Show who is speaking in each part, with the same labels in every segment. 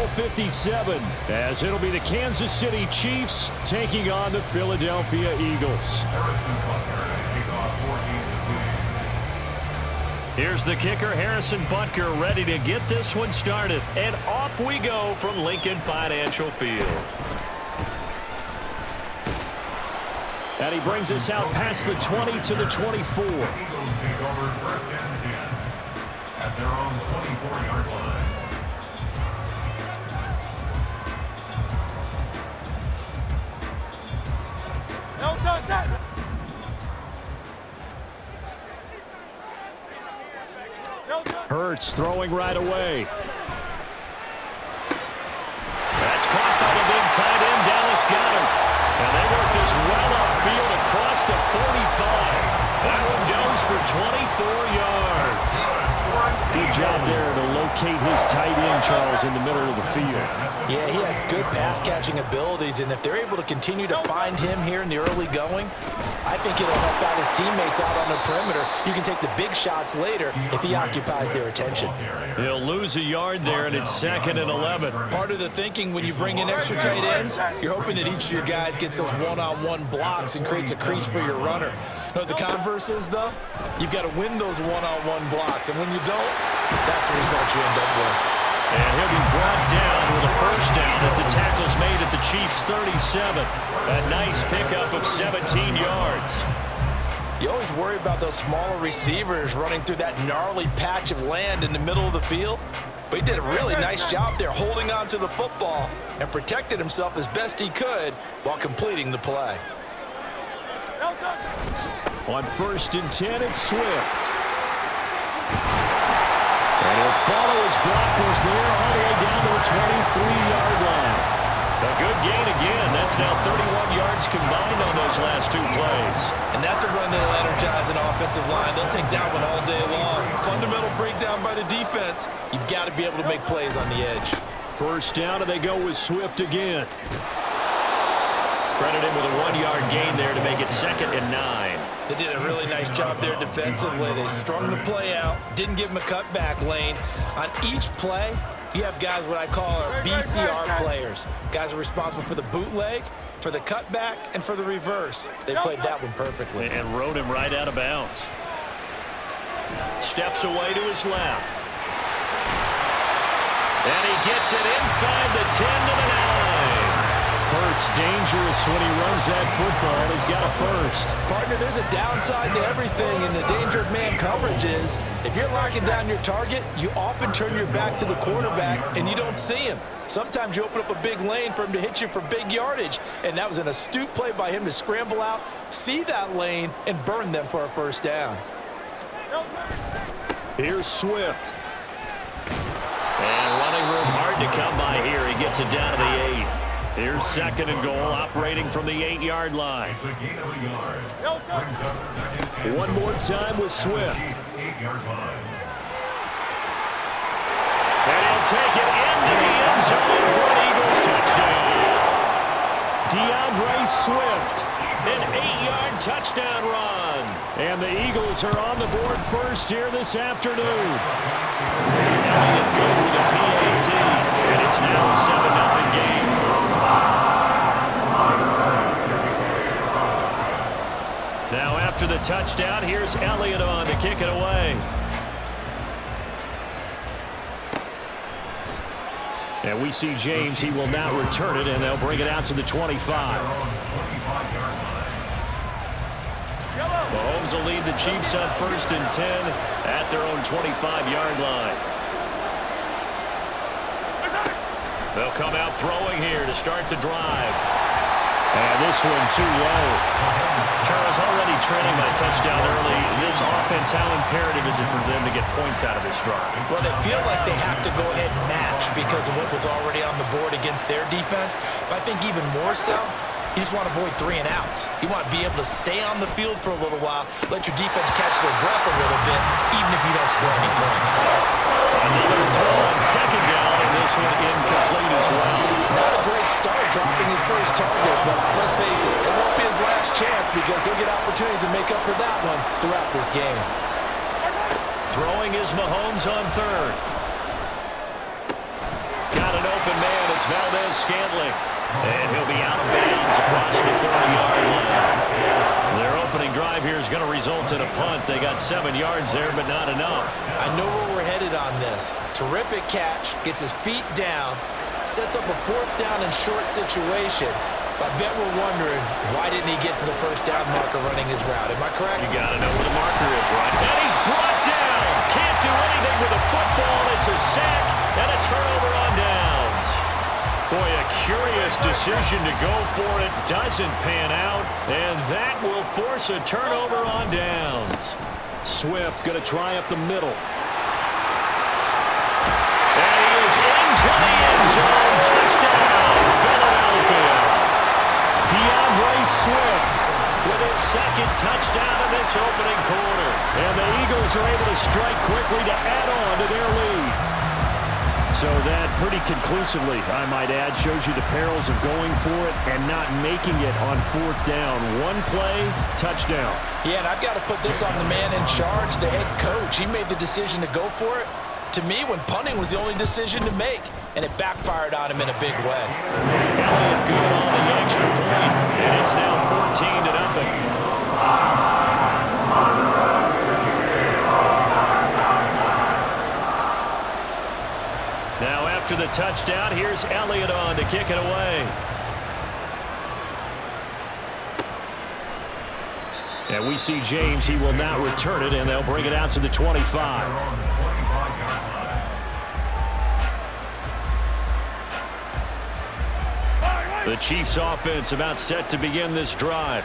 Speaker 1: Ball 57, as it'll be the Kansas City Chiefs taking on the Philadelphia Eagles.
Speaker 2: Here's the kicker, Harrison Butker, ready to get this one started. And off we go from Lincoln Financial Field.
Speaker 1: And he brings us out past the 20 to the 24.
Speaker 3: Eagles take over first and 10 at their own 24-yard line.
Speaker 4: No touch.
Speaker 1: Hurts throwing right away.
Speaker 2: That's caught by the big tight end, Dallas Goedert. And they work this well upfield across the 45. That one goes for 24 yards.
Speaker 1: Good job there to locate his tight end, Charles, in the middle of the field.
Speaker 5: Yeah, he has good pass-catching abilities, and if they're able to continue to find him here in the early going, I think it'll help out his teammates out on the perimeter. You can take the big shots later if he occupies their attention.
Speaker 2: He'll lose a yard there, and it's 2nd and 11.
Speaker 5: Part of the thinking when you bring in extra tight ends, you're hoping that each of your guys gets those one-on-one blocks and creates a crease for your runner. You know what the converse is, though? You've got to win those one-on-one blocks, and when you don't, that's the result you end up with.
Speaker 2: And he'll be brought down with a first down as the tackle's made at the Chiefs' 37. A nice pickup of 17 yards.
Speaker 5: You always worry about those smaller receivers running through that gnarly patch of land in the middle of the field. But he did a really nice job there holding on to the football and protected himself as best he could while completing the play.
Speaker 1: On 1st and 10, it's Swift. And he'll follow his blockers there all the way down to the 23-yard line.
Speaker 2: A good gain again. That's now 31 yards combined on those last 2 plays.
Speaker 5: And that's a run that'll energize an offensive line. They'll take that one all day long. Fundamental breakdown by the defense. You've got to be able to make plays on the edge.
Speaker 1: First down, and they go with Swift again.
Speaker 2: Credit him with a 1-yard gain there to make it 2nd and 9.
Speaker 5: They did a really nice job there defensively. They strung the play out, didn't give him a cutback lane. On each play, you have guys what I call our BCR players. Guys are responsible for the bootleg, for the cutback, and for the reverse. They played that one perfectly.
Speaker 2: And rode him right out of bounds. Steps away to his left. And he gets it inside the 10 to the 9.
Speaker 1: Hurts dangerous when he runs that football. He's got a first.
Speaker 5: Partner, there's a downside to everything, and the danger of man coverage is if you're locking down your target, you often turn your back to the quarterback, and you don't see him. Sometimes you open up a big lane for him to hit you for big yardage, and that was an astute play by him to scramble out, see that lane, and burn them for a first down.
Speaker 1: Here's Swift.
Speaker 2: And running room hard to come by here. He gets it down to the 8. Here's 2nd and goal, operating from the 8-yard line.
Speaker 1: One more time with Swift.
Speaker 2: And he'll take it into the end zone for an Eagles touchdown.
Speaker 1: DeAndre Swift.
Speaker 2: An 8-yard touchdown run.
Speaker 1: And the Eagles are on the board first here this afternoon.
Speaker 2: Elliott good with a PAT. And it's now a 7-0 game. Now after the touchdown, here's Elliott on to kick it away.
Speaker 1: And we see James. He will now return it, and they'll bring it out to the 25.
Speaker 2: Mahomes will lead the Chiefs on 1st and 10 at their own 25-yard line. They'll come out throwing here to start the drive.
Speaker 1: And this one too low.
Speaker 2: Charles already trailing by a touchdown early. This offense, how imperative is it for them to get points out of this drive?
Speaker 5: Well, they feel like they have to go ahead and match because of what was already on the board against their defense. But I think even more so, you just want to avoid 3 and outs. You want to be able to stay on the field for a little while, let your defense catch their breath a little bit, even if you don't score any points.
Speaker 2: Another throw on 2nd down, and this one incomplete as well.
Speaker 5: Not a great start dropping his first target, but let's face it, it won't be his last chance because he'll get opportunities to make up for that one throughout this game.
Speaker 2: Throwing is Mahomes on 3rd. got an open man. It's Valdez-Scantling. And he'll be out of bounds across the 30-yard line. Their opening drive here is going to result in a punt. They got 7 yards there, but not enough.
Speaker 5: I know where we're headed on this. Terrific catch, gets his feet down, sets up a 4th down and short situation. I bet we're wondering, why didn't he get to the first down marker running his route? Am I correct?
Speaker 2: You got to know where the marker is, right? And he's brought down. Can't do anything with the football. It's a sack and a turnover on downs. Boy, a curious decision to go for it. Doesn't pan out, and that will force a turnover on downs. Swift going to try up the middle. And he is into the end zone. Touchdown, Philadelphia. Swift with his 2nd touchdown in this opening quarter. And the Eagles are able to strike quickly to add on to their lead.
Speaker 1: So that pretty conclusively, I might add, shows you the perils of going for it and not making it on 4th down. One play, touchdown.
Speaker 5: Yeah, and I've got to put this on the man in charge, the head coach. He made the decision to go for it. To me, when punting was the only decision to make, and it backfired on him in a big way.
Speaker 2: Elliott good on the extra point, and it's now 14-0. Now after the touchdown, here's Elliott on to kick it away.
Speaker 1: And we see James. He will not return it, and they'll bring it out to the 25. The Chiefs offense about set to begin this drive.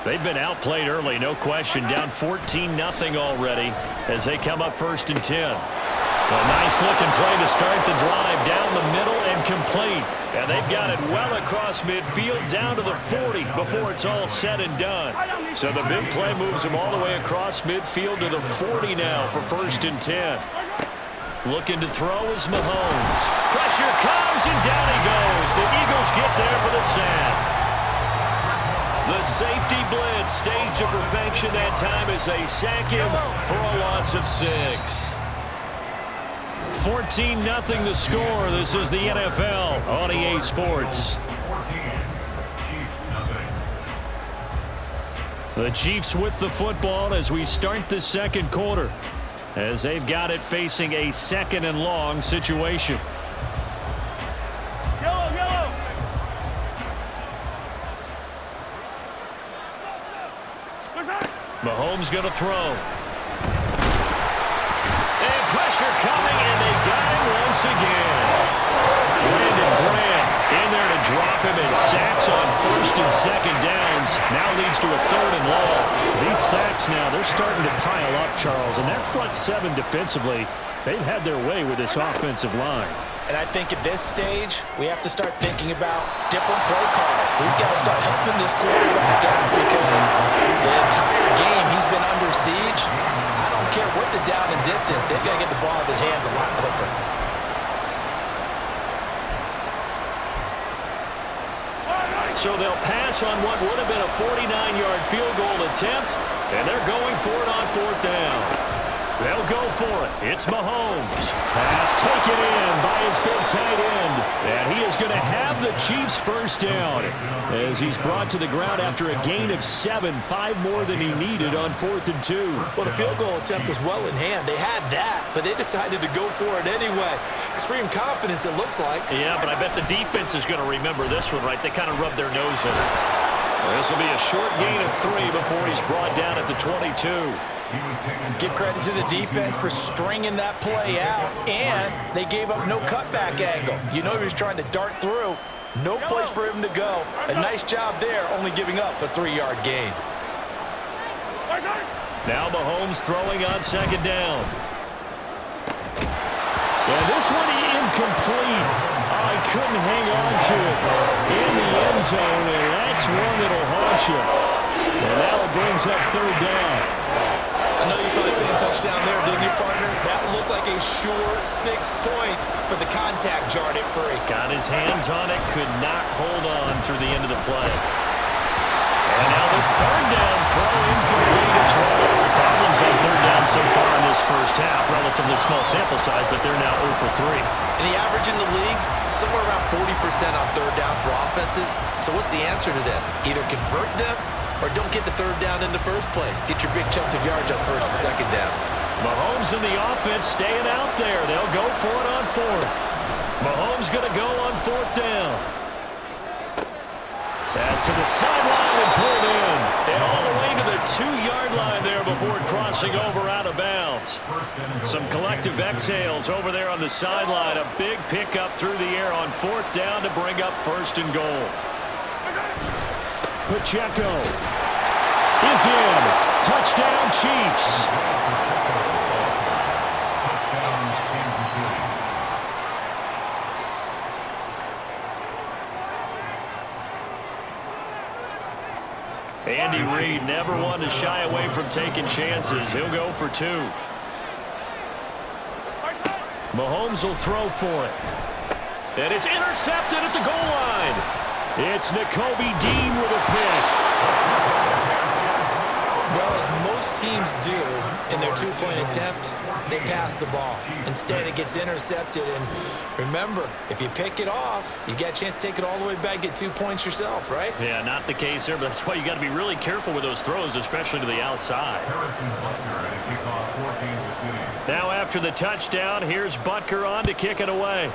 Speaker 1: They've been outplayed early, no question. Down 14-0 already as they come up 1st and 10. A nice-looking play to start the drive down the middle and complete. And they've got it well across midfield down to the 40 before it's all said and done. So the big play moves them all the way across midfield to the 40 now for 1st and 10. Looking to throw is Mahomes. Pressure comes, and down he goes. The Eagles get there for the sack. The safety blitz staged to perfection that time as they sack him for a loss of 6. 14-0 the score. This is the NFL on EA Sports.
Speaker 3: 14, Chiefs nothing.
Speaker 1: The Chiefs with the football as we start the 2nd quarter, as they've got it facing a 2nd and long situation.
Speaker 4: Yellow.
Speaker 2: Mahomes going to throw. And pressure coming, and they got him once again. Brandon Grant in there to drop him, and sacks on 1st and 2nd downs. Now leads to a 3rd and long.
Speaker 1: These sacks now, they're starting to pile up, Charles, and that front 7 defensively, they've had their way with this offensive line.
Speaker 5: And I think at this stage, we have to start thinking about different play calls. We've got to start helping this quarterback out because the entire game he's been under siege. I don't care what the down and distance, they've got to get the ball out of his hands a lot quicker.
Speaker 2: So they'll pass on what would have been a 49-yard field goal attempt, and they're going for it on 4th down. They'll go for it. It's Mahomes.
Speaker 1: Pass taken in by his big tight end. And he is going to have the Chiefs' 1st down as he's brought to the ground after a gain of 7, 5 more than he needed on 4th and 2.
Speaker 5: Well, the field goal attempt was well in hand. They had that, but they decided to go for it anyway. Extreme confidence, it looks like.
Speaker 2: Yeah, but I bet the defense is going to remember this one, right? They kind of rubbed their nose in it. This will be a short gain of 3 before he's brought down at the 22.
Speaker 5: Give credit to the defense for stringing that play out, and they gave up no cutback angle. You know he was trying to dart through. No place for him to go. A nice job there, only giving up a 3-yard gain.
Speaker 2: Now Mahomes throwing on 2nd down.
Speaker 1: And this one incomplete. I couldn't hang on to it in the end zone, and that's one that'll haunt you. And now it brings up 3rd down.
Speaker 5: I know you thought saying touchdown there, didn't you, partner? That looked like a sure 6 points, but the contact jarred it free.
Speaker 2: Got his hands on it, could not hold on through the end of the play. And now the 3rd down throw incomplete. It's wrong. Problems on 3rd down
Speaker 1: run so far in this first half. Relatively small sample size, but they're now 0 for 3.
Speaker 5: And the average in the league, somewhere around 40% on third down for offenses. So what's the answer to this? Either convert them or don't get the third down in the first place. Get your big chunks of yards on first and second down.
Speaker 1: Mahomes and the offense staying out there. They'll go for it on fourth. Mahomes going to go on fourth down. Pass to the sideline and pulled in. And all the way to the 2-yard line there before crossing over out of bounds. Some collective exhales over there on the sideline. A big pickup through the air on fourth down to bring up first and goal. Pacheco is in. Touchdown, Chiefs. Andy Reid never one to shy away from taking chances. He'll go for 2. Mahomes will throw for it. And it's intercepted at the goal line. It's Nakobe Dean with a pick.
Speaker 5: Well, as most teams do in their two-point attempt, they pass the ball. Instead, it gets intercepted. And remember, if you pick it off, you get a chance to take it all the way back, get 2 points yourself, right?
Speaker 1: Yeah, not the case there, but that's why you got to be really careful with those throws, especially to the outside. Now after the touchdown, here's Butker on to kick it away.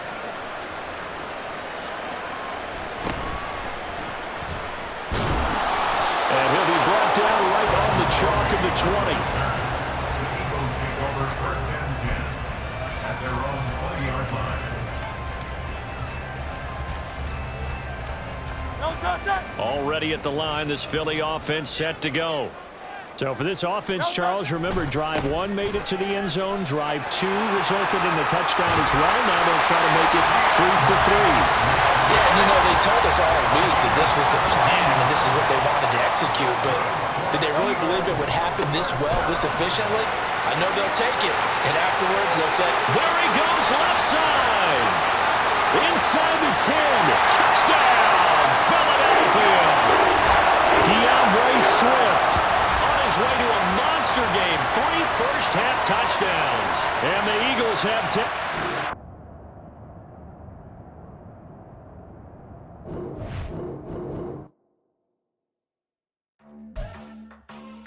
Speaker 1: And he'll be brought down right on the chalk of the 20.
Speaker 3: The Eagles take over first and 10 at their own 20-yard line.
Speaker 1: Already at the line, this Philly offense set to go. So for this offense, Charles, remember, drive 1 made it to the end zone. Drive 2 resulted in the touchdown as well. Now they'll try to make it 3 for 3.
Speaker 5: Yeah, and you know, they told us all week that this was the plan and this is what they wanted to execute, but did they really believe it would happen this well, this efficiently? I know they'll take it, and afterwards they'll say,
Speaker 1: there he goes, left side. Inside the 10. Touchdown, Philadelphia. DeAndre Swift on his way to a monster game. 3 first-half touchdowns. And the Eagles have 10.